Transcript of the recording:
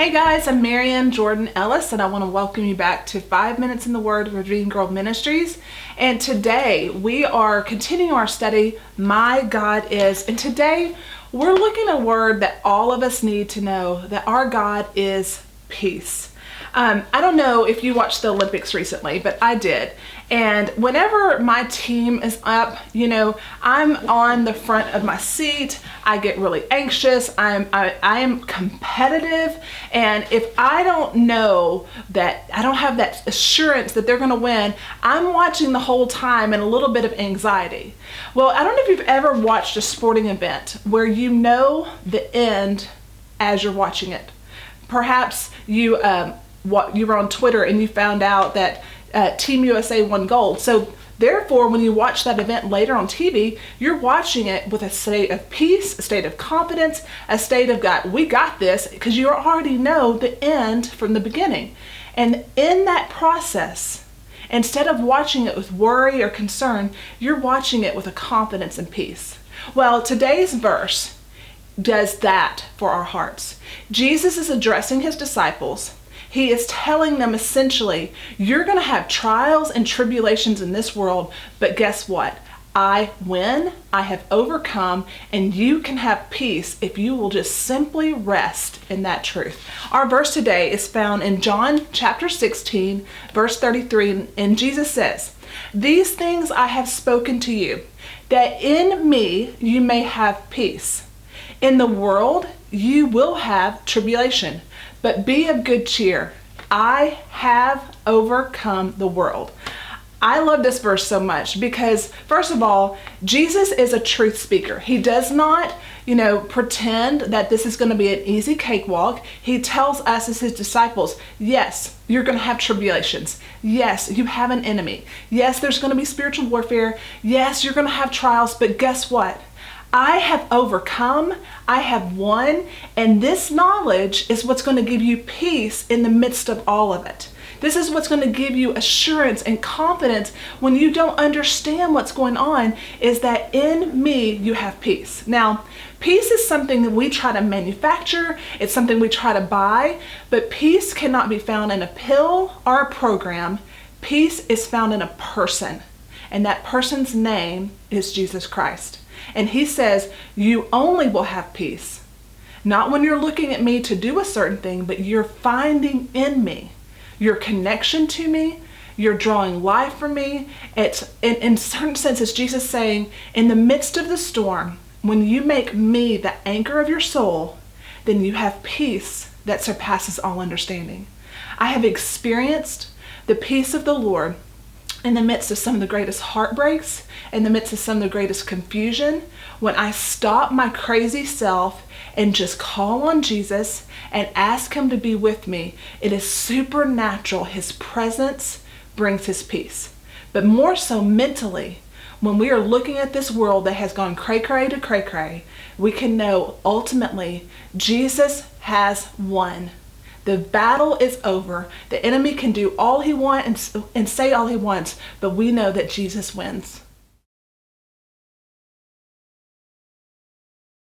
Hey guys, I'm Marian Jordan Ellis, and I want to welcome you back to 5 Minutes in the Word with Redeemed Girl Ministries. And today we are continuing our study, My God Is. And today we're looking at a word that all of us need to know, that our God is peace. I don't know if you watched the Olympics recently, but I did. And whenever my team is up, I'm on the front of my seat. I get really anxious. I am competitive. And if I don't know that, I don't have that assurance that they're going to win, I'm watching the whole time in a little bit of anxiety. Well, I don't know if you've ever watched a sporting event where you know the end as you're watching it. Perhaps you were on Twitter and you found out that Team USA won gold. So therefore, when you watch that event later on TV, you're watching it with a state of peace, a state of confidence, a state of God, we got this, because you already know the end from the beginning. And in that process, instead of watching it with worry or concern, you're watching it with a confidence and peace. Well, today's verse does that for our hearts. Jesus is addressing his disciples. He is telling them essentially, you're going to have trials and tribulations in this world, but guess what? I win, I have overcome, and you can have peace if you will just simply rest in that truth. Our verse today is found in John chapter 16, verse 33, and Jesus says, "These things I have spoken to you, that in me you may have peace. In the world you will have tribulation, but be of good cheer. I have overcome the world." I love this verse so much because, first of all, Jesus is a truth speaker. He does not, pretend that this is going to be an easy cakewalk. He tells us as his disciples, yes, you're going to have tribulations. Yes, you have an enemy. Yes, there's going to be spiritual warfare. Yes, you're going to have trials, but guess what? I have overcome, I have won, and this knowledge is what's going to give you peace in the midst of all of it. This is what's going to give you assurance and confidence when you don't understand what's going on, is that in me you have peace. Now, peace is something that we try to manufacture, it's something we try to buy, but peace cannot be found in a pill or a program. Peace is found in a person, and that person's name is Jesus Christ. And he says, you only will have peace, not when you're looking at me to do a certain thing, but you're finding in me your connection to me, you're drawing life from me. It's in certain senses, Jesus saying, in the midst of the storm, when you make me the anchor of your soul, then you have peace that surpasses all understanding. I have experienced the peace of the Lord in the midst of some of the greatest heartbreaks, in the midst of some of the greatest confusion, when I stop my crazy self and just call on Jesus and ask him to be with me, it is supernatural. His presence brings his peace. But more so mentally, when we are looking at this world that has gone cray-cray to cray-cray, we can know ultimately Jesus has won. The battle is over. The enemy can do all he wants and say all he wants, but we know that Jesus wins.